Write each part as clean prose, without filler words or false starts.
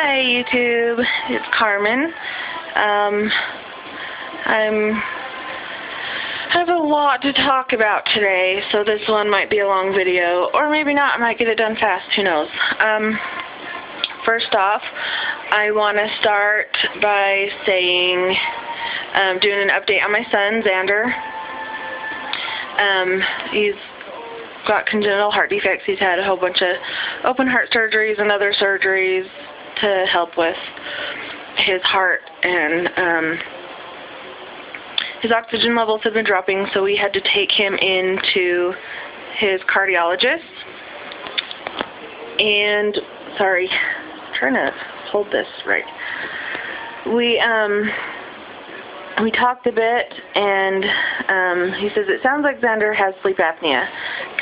Hi YouTube, it's Carmen. I have a lot to talk about today, so this one might be a long video, or maybe not. I might get it done fast, who knows. First off, I want to start by saying, doing an update on my son, Xander. He's got congenital heart defects. He's had a whole bunch of open heart surgeries and other surgeries to help with his heart, and his oxygen levels have been dropping, so we had to take him into his cardiologist. And sorry, I'm trying to hold this right. We talked a bit, and he says it sounds like Xander has sleep apnea,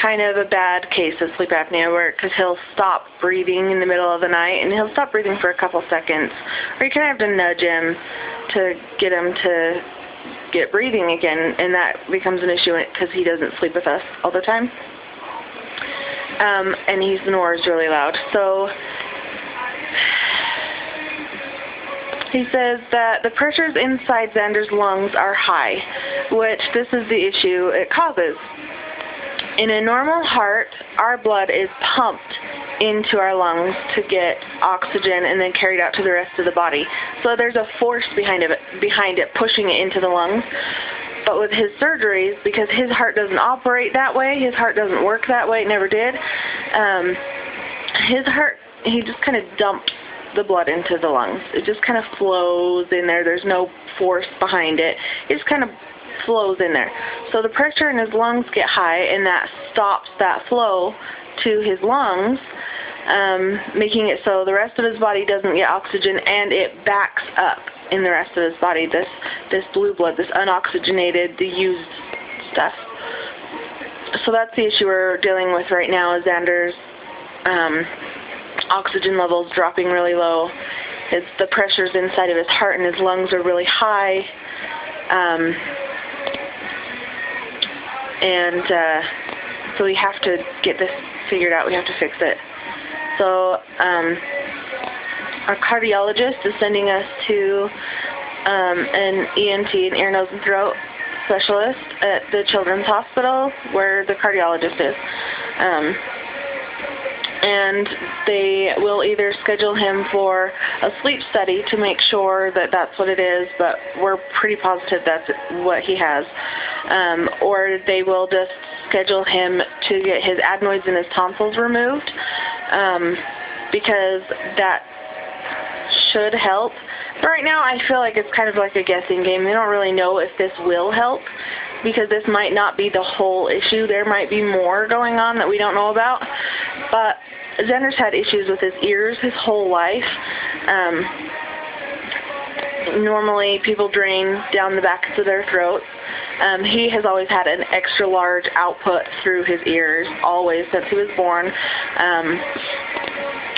kind of a bad case of sleep apnea, because he'll stop breathing in the middle of the night, and he'll stop breathing for a couple seconds, or you kind of have to nudge him to get him to get breathing again, and that becomes an issue because he doesn't sleep with us all the time, and he snores really loud. So he says that the pressures inside Xander's lungs are high, which this is the issue it causes. In a normal heart, our blood is pumped into our lungs to get oxygen and then carried out to the rest of the body. So there's a force behind it pushing it into the lungs. But with his surgeries, because his heart doesn't operate that way, his heart doesn't work that way, it never did, his heart, he just kind of dumps the blood into the lungs. It just kind of flows in there. There's no force behind it. It just kind of flows in there. So the pressure in his lungs get high, and that stops that flow to his lungs, making it so the rest of his body doesn't get oxygen, and it backs up in the rest of his body, this blue blood, this unoxygenated, the used stuff. So that's the issue we're dealing with right now, is Xander's oxygen levels dropping really low. The pressures inside of his heart and his lungs are really high, so we have to get this figured out. We have to fix it. So our cardiologist is sending us to an ENT, an ear, nose, and throat specialist at the Children's Hospital where the cardiologist is. And they will either schedule him for a sleep study to make sure that that's what it is, but we're pretty positive that's what he has. Or they will just schedule him to get his adenoids and his tonsils removed, because that should help. But right now I feel like it's kind of like a guessing game. They don't really know if this will help, because this might not be the whole issue. There might be more going on that we don't know about. But Xander's had issues with his ears his whole life. Normally people drain down the backs of their throats. He has always had an extra large output through his ears, always, since he was born.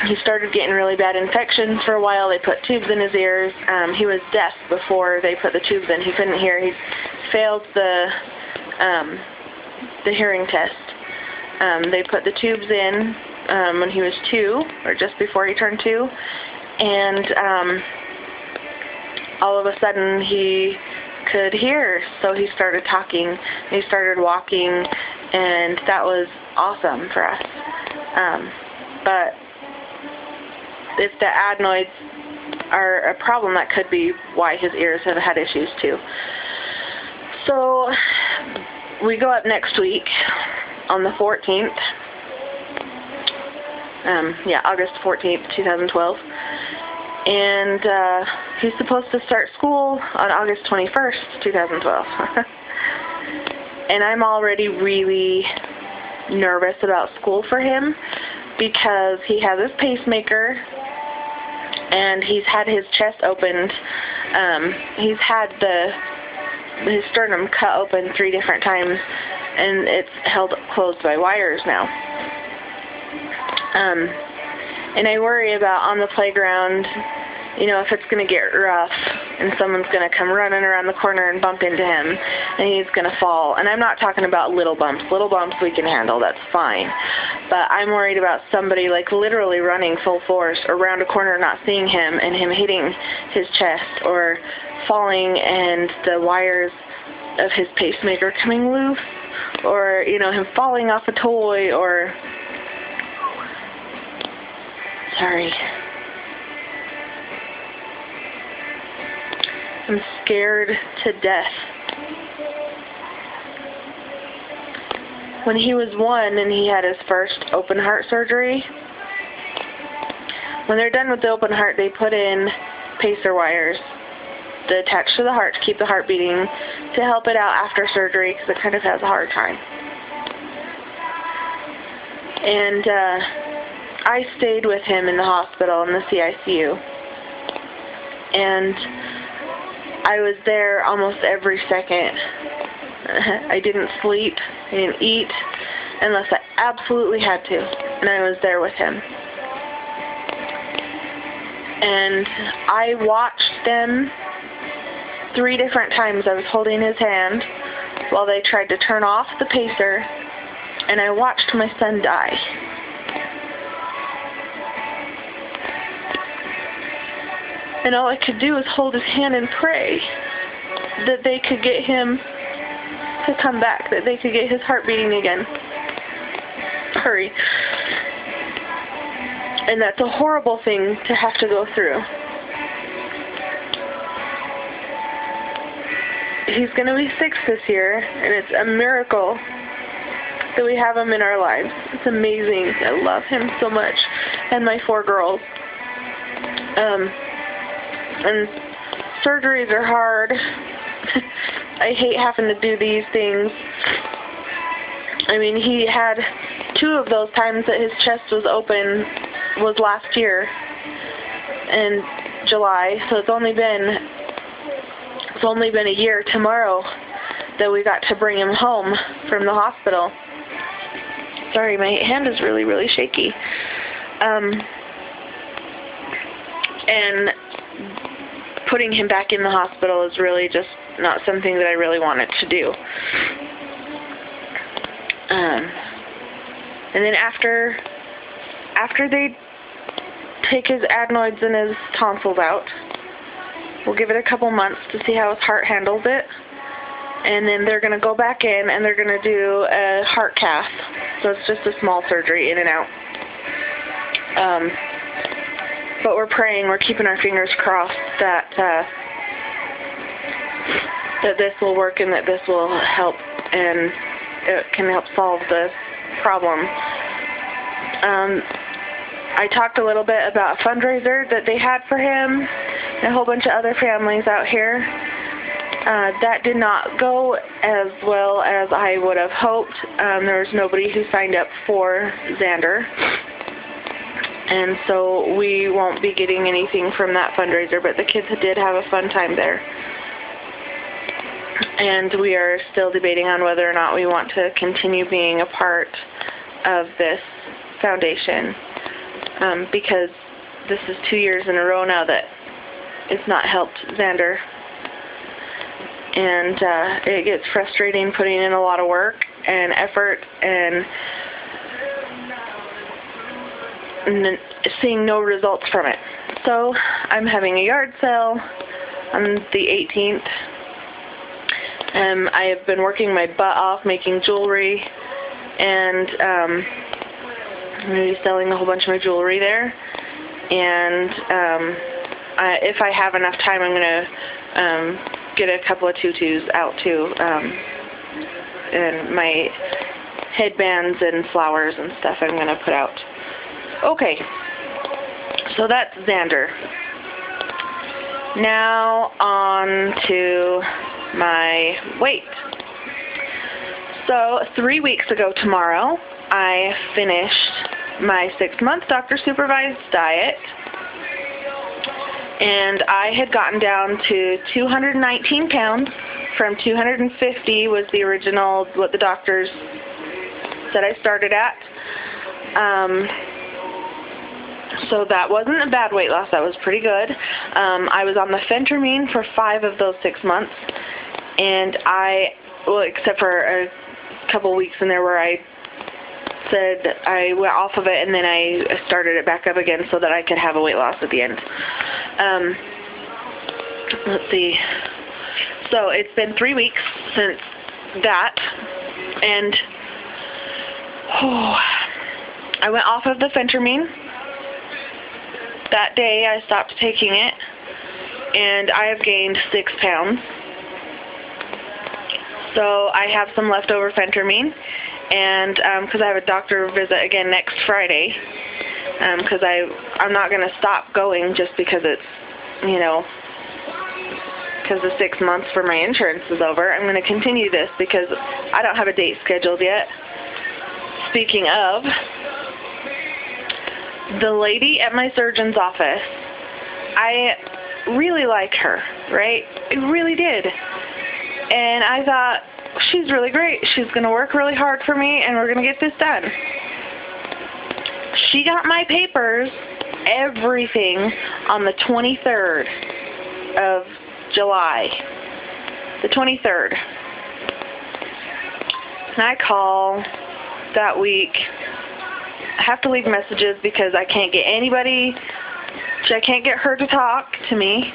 He started getting really bad infections for a while. They put tubes in his ears. He was deaf before they put the tubes in. He couldn't hear. He failed the hearing test. They put the tubes in when he was 2, or just before he turned 2, and all of a sudden he could hear, so he started talking, he started walking, and that was awesome for us. But if the adenoids are a problem, that could be why his ears have had issues too. So we go up next week on the 14th. August 14th, 2012. And he's supposed to start school on August 21st, 2012. And I'm already really nervous about school for him, because he has his pacemaker, and he's had his chest opened. He's had his sternum cut open 3 different times, and it's held closed by wires now. And I worry about on the playground, if it's going to get rough, and someone's going to come running around the corner and bump into him, and he's going to fall. And I'm not talking about little bumps. Little bumps we can handle, that's fine. But I'm worried about somebody like literally running full force around a corner, not seeing him, and him hitting his chest, or falling and the wires of his pacemaker coming loose, or, you know, him falling off a toy, or... Sorry. I'm scared to death. When he was 1 and he had his first open heart surgery, when they're done with the open heart, they put in pacer wires that attach to the heart to keep the heart beating, to help it out after surgery, because it kind of has a hard time. And I stayed with him in the hospital in the CICU, and I was there almost every second. I didn't sleep, I didn't eat, unless I absolutely had to, and I was there with him. And I watched them 3 different times. I was holding his hand while they tried to turn off the pacer, and I watched my son die. And all I could do was hold his hand and pray that they could get him to come back, that they could get his heart beating again. Hurry. And that's a horrible thing to have to go through. He's going to be 6 this year, and it's a miracle that we have him in our lives. It's amazing. I love him so much. And my 4 girls. And surgeries are hard. I hate having to do these things. I mean, he had 2 of those times that his chest was open was last year in July, so it's only been a year tomorrow that we got to bring him home from the hospital. Sorry, my hand is really, really shaky. And putting him back in the hospital is really just not something that I really wanted to do. And then after they take his adenoids and his tonsils out, we'll give it a couple months to see how his heart handles it. And then they're going to go back in and they're going to do a heart cath. So it's just a small surgery in and out. But we're praying, we're keeping our fingers crossed that this will work and that this will help and it can help solve the problem. I talked a little bit about a fundraiser that they had for him and a whole bunch of other families out here. That did not go as well as I would have hoped. There was nobody who signed up for Xander. And so we won't be getting anything from that fundraiser, but the kids did have a fun time there. And we are still debating on whether or not we want to continue being a part of this foundation, because this is 2 years in a row now that it's not helped Xander. And it gets frustrating putting in a lot of work and effort and seeing no results from it. So I'm having a yard sale on the 18th. I have been working my butt off making jewelry, and I'm going to be selling a whole bunch of my jewelry there. And if I have enough time, I'm going to get a couple of tutus out too, and my headbands and flowers and stuff I'm going to put out. Okay, so that's Xander. Now on to my weight. So 3 weeks ago tomorrow, I finished my 6-month doctor-supervised diet, and I had gotten down to 219 pounds from 250 was the original, what the doctors said I started at. So that wasn't a bad weight loss. That was pretty good. I was on the phentermine for 5 of those 6 months, and well, except for a couple weeks in there where I said I went off of it and then I started it back up again so that I could have a weight loss at the end. Let's see. So it's been 3 weeks since that, and I went off of the phentermine. That day I stopped taking it, and I have gained 6 pounds. So I have some leftover phentermine, and because I have a doctor visit again next Friday, because I'm not going to stop going just because it's, because the 6 months for my insurance is over. I'm going to continue this because I don't have a date scheduled yet. Speaking of, the lady at my surgeon's office, I really like her, right? I really did. And I thought, she's really great. She's going to work really hard for me, and we're going to get this done. She got my papers, everything, on the 23rd of July. The 23rd. And I call that week. I have to leave messages because I can't get anybody. I can't get her to talk to me.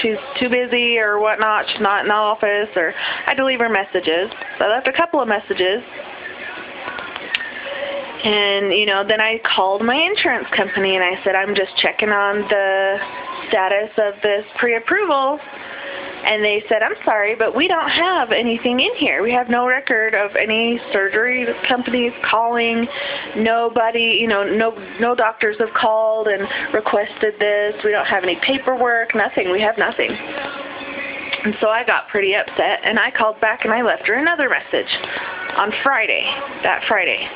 She's too busy or whatnot. She's not in the office, or I had to leave her messages. So I left a couple of messages. And, then I called my insurance company and I said, I'm just checking on the status of this pre-approval. And they said, I'm sorry, but we don't have anything in here. We have no record of any surgery companies calling. Nobody, no doctors have called and requested this. We don't have any paperwork, nothing. We have nothing. And so I got pretty upset, and I called back and I left her another message on that Friday.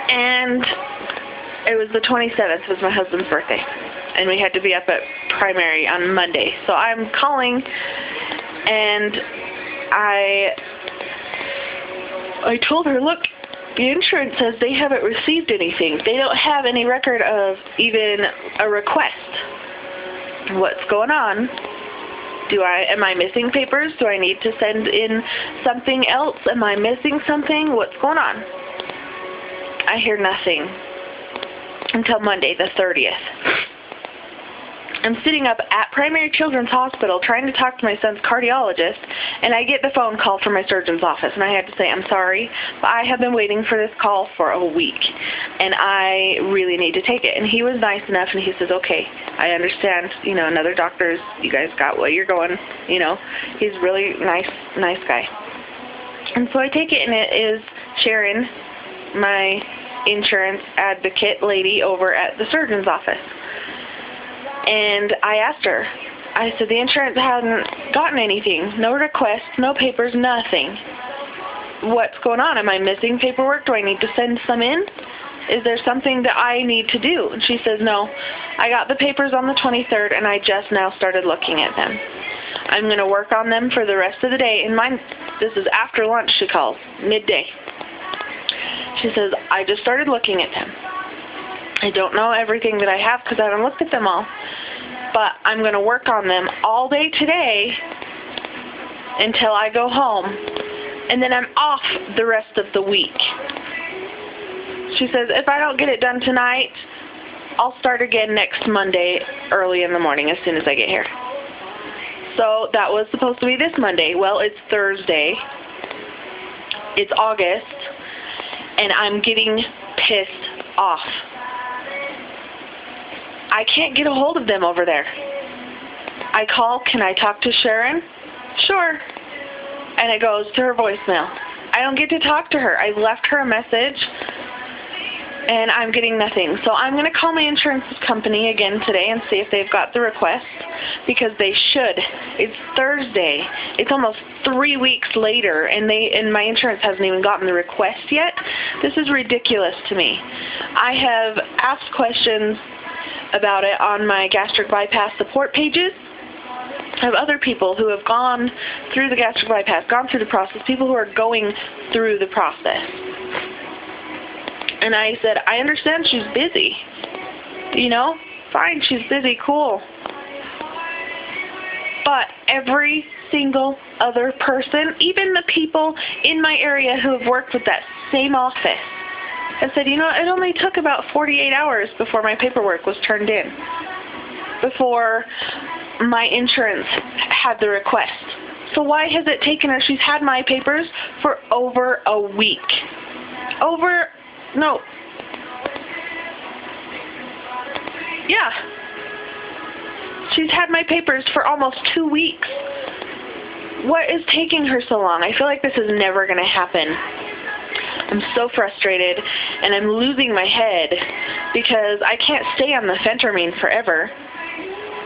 And it was the 27th, it was my husband's birthday. And we had to be up at primary on Monday. So I'm calling, and I told her, look, the insurance says they haven't received anything. They don't have any record of even a request. What's going on? Am I missing papers? Do I need to send in something else? Am I missing something? What's going on? I hear nothing until Monday, the 30th. I'm sitting up at Primary Children's Hospital trying to talk to my son's cardiologist, and I get the phone call from my surgeon's office, and I had to say, I'm sorry, but I have been waiting for this call for a week, and I really need to take it. And he was nice enough, and he says, okay, I understand, another doctor's, you guys got what you're going, he's really nice guy. And so I take it, and it is Sharon, my insurance advocate lady over at the surgeon's office. And I asked her, I said, the insurance hadn't gotten anything, no requests, no papers, nothing. What's going on? Am I missing paperwork? Do I need to send some in? Is there something that I need to do? And she says, no, I got the papers on the 23rd, and I just now started looking at them. I'm going to work on them for the rest of the day. And this is after lunch, she calls, midday. She says, I just started looking at them. I don't know everything that I have because I haven't looked at them all, but I'm going to work on them all day today until I go home, and then I'm off the rest of the week. She says, if I don't get it done tonight, I'll start again next Monday early in the morning as soon as I get here. So that was supposed to be this Monday. Well, it's Thursday. It's August, and I'm getting pissed off. I can't get a hold of them over there. I call, can I talk to Sharon? Sure. And it goes to her voicemail. I don't get to talk to her. I left her a message, and I'm getting nothing. So I'm going to call my insurance company again today and see if they've got the request, because they should. It's Thursday. It's almost 3 weeks later, and my insurance hasn't even gotten the request yet. This is ridiculous to me. I have asked questions about it on my gastric bypass support pages. I have other people who have gone through the gastric bypass, gone through the process, people who are going through the process. And I said, I understand she's busy. You know, fine, she's busy, cool. But every single other person, even the people in my area who have worked with that same office, have said, you know, it only took about 48 hours before my paperwork was turned in, before my insurance had the request. So why has it taken her? She's had my papers for over a week. Yeah. She's had my papers for almost 2 weeks. What is taking her so long? I feel like this is never going to happen. I'm so frustrated, and I'm losing my head because I can't stay on the phentermine forever.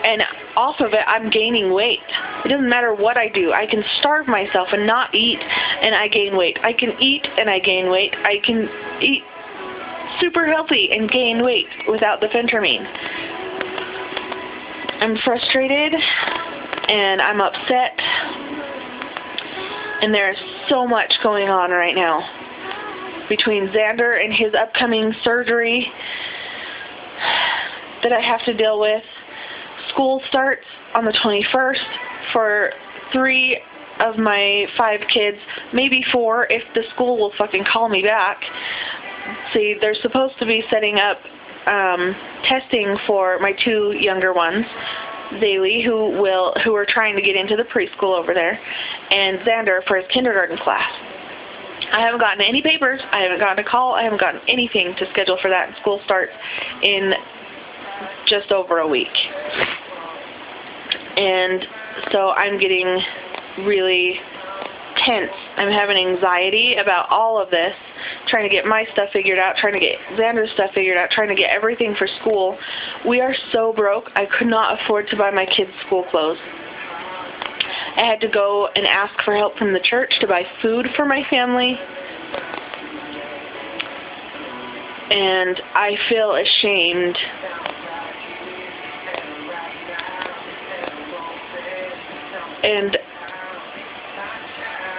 And off of it, I'm gaining weight. It doesn't matter what I do. I can starve myself and not eat, and I gain weight. I can eat, and I gain weight. I can eat super healthy and gain weight without the phentermine. I'm frustrated, and I'm upset, and there's so much going on right now. Between Xander and his upcoming surgery that I have to deal with, school starts on the 21st for 3 of my 5 kids, maybe 4 if the school will fucking call me back. See, they're supposed to be setting up testing for my 2 younger ones, Zaylee, who are trying to get into the preschool over there, and Xander for his kindergarten class. I haven't gotten any papers. I haven't gotten a call. I haven't gotten anything to schedule for that. School starts in just over a week. And so I'm getting really tense. I'm having anxiety about all of this, trying to get my stuff figured out, trying to get Xander's stuff figured out, trying to get everything for school. We are so broke, I could not afford to buy my kids school clothes. I had to go and ask for help from the church to buy food for my family. And I feel ashamed. And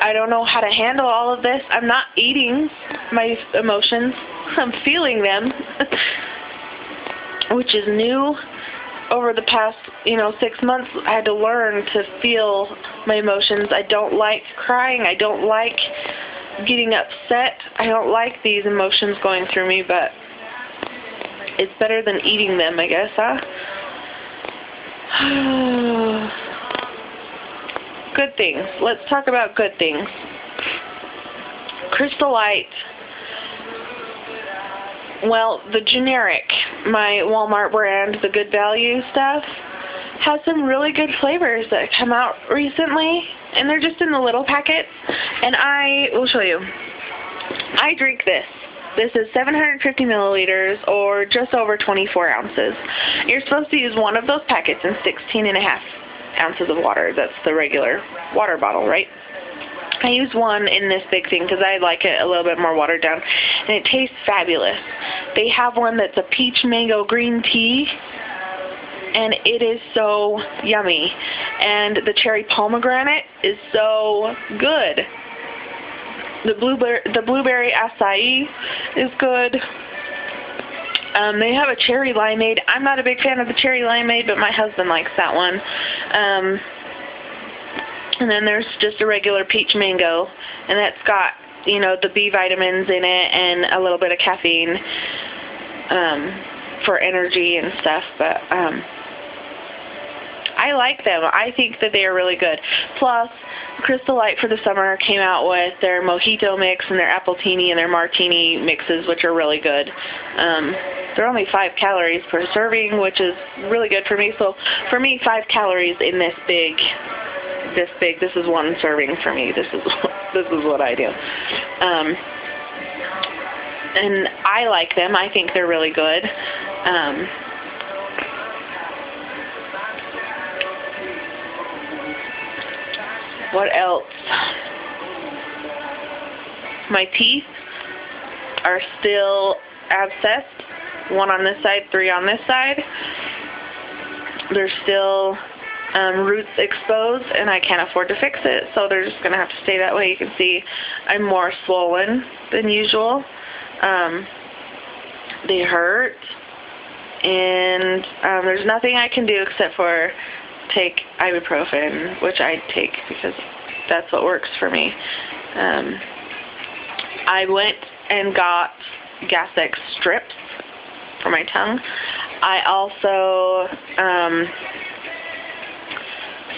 I don't know how to handle all of this. I'm not eating my emotions. I'm feeling them, which is new. Over the past, 6 months, I had to learn to feel my emotions. I don't like crying. I don't like getting upset. I don't like these emotions going through me, but it's better than eating them, I guess, huh? Good things. Let's talk about good things. Crystal Light. Well, the generic, my Walmart brand, the Good Value stuff, has some really good flavors that come out recently, and they're just in the little packets, and I will show you. I drink this. This is 750 milliliters, or just over 24 ounces. You're supposed to use one of those packets in 16.5 ounces of water. That's the regular water bottle, right? I use one in this big thing because I like it a little bit more watered down, and it tastes fabulous. They have one that's a peach mango green tea, and it is so yummy. And the cherry pomegranate is so good. The blueberry acai is good. They have a cherry limeade. I'm not a big fan of the cherry limeade, but my husband likes that one. And then there's just a regular peach mango, and that's got, the B vitamins in it and a little bit of caffeine for energy and stuff. But I like them. I think that they are really good. Plus, Crystal Light for the summer came out with their mojito mix and their appletini and their martini mixes, which are really good. They're only 5 calories per serving, which is really good for me. So for me, 5 calories in this big, this is one serving for me. This is what I do. And I like them. I think they're really good. What else? My teeth are still abscessed. 1 on this side, 3 on this side. There's still roots exposed, and I can't afford to fix it, so they're just going to have to stay that way. You can see I'm more swollen than usual. They hurt, and there's nothing I can do except for take ibuprofen, which I take because that's what works for me. I went and got gastric strips for my tongue. I also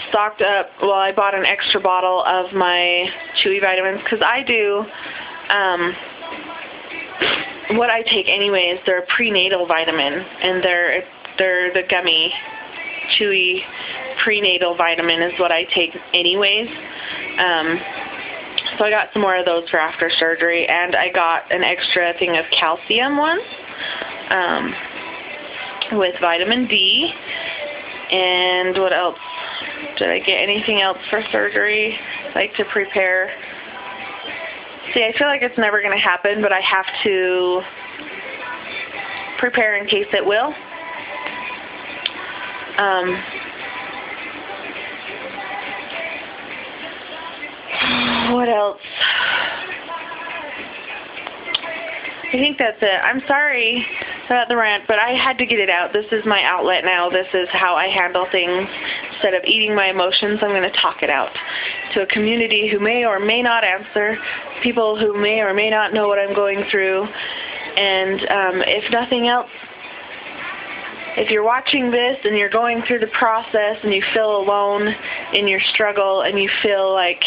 stocked up, well, I bought an extra bottle of my chewy vitamins because I do what I take anyways. They're a prenatal vitamin, and they're the gummy, chewy prenatal vitamin is what I take anyways. So I got some more of those for after surgery, and I got an extra thing of calcium ones with vitamin D. And what else? Did I get anything else for surgery? Like to prepare? See, I feel like it's never going to happen, but I have to prepare in case it will. What else? I think that's it. I'm sorry about the rant, but I had to get it out. This is my outlet now. This is how I handle things. Instead of eating my emotions, I'm going to talk it out to a community who may or may not answer, people who may or may not know what I'm going through. And if nothing else, if you're watching this and you're going through the process and you feel alone in your struggle and you feel like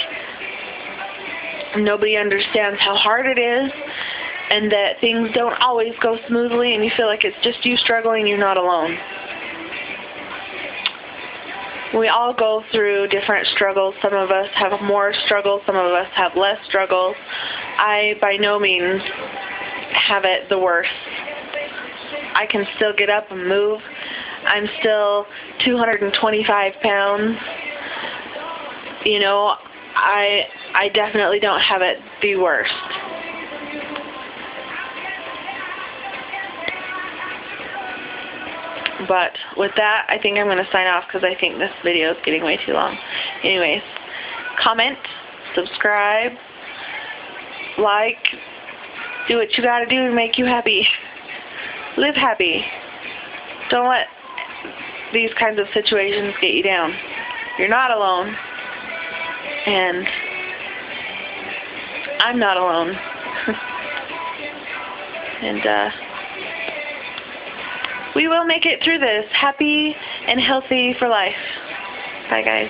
nobody understands how hard it is, and that things don't always go smoothly, and you feel like it's just you struggling, you're not alone. We all go through different struggles. Some of us have more struggles, some of us have less struggles. I, by no means, have it the worst. I can still get up and move. I'm still 225 pounds. You know, I definitely don't have it the worst. But with that, I think I'm going to sign off because I think this video is getting way too long. Anyways, comment, subscribe, like, do what you got to do to make you happy. Live happy. Don't let these kinds of situations get you down. You're not alone. And I'm not alone. And we will make it through this happy and healthy for life. Bye, guys.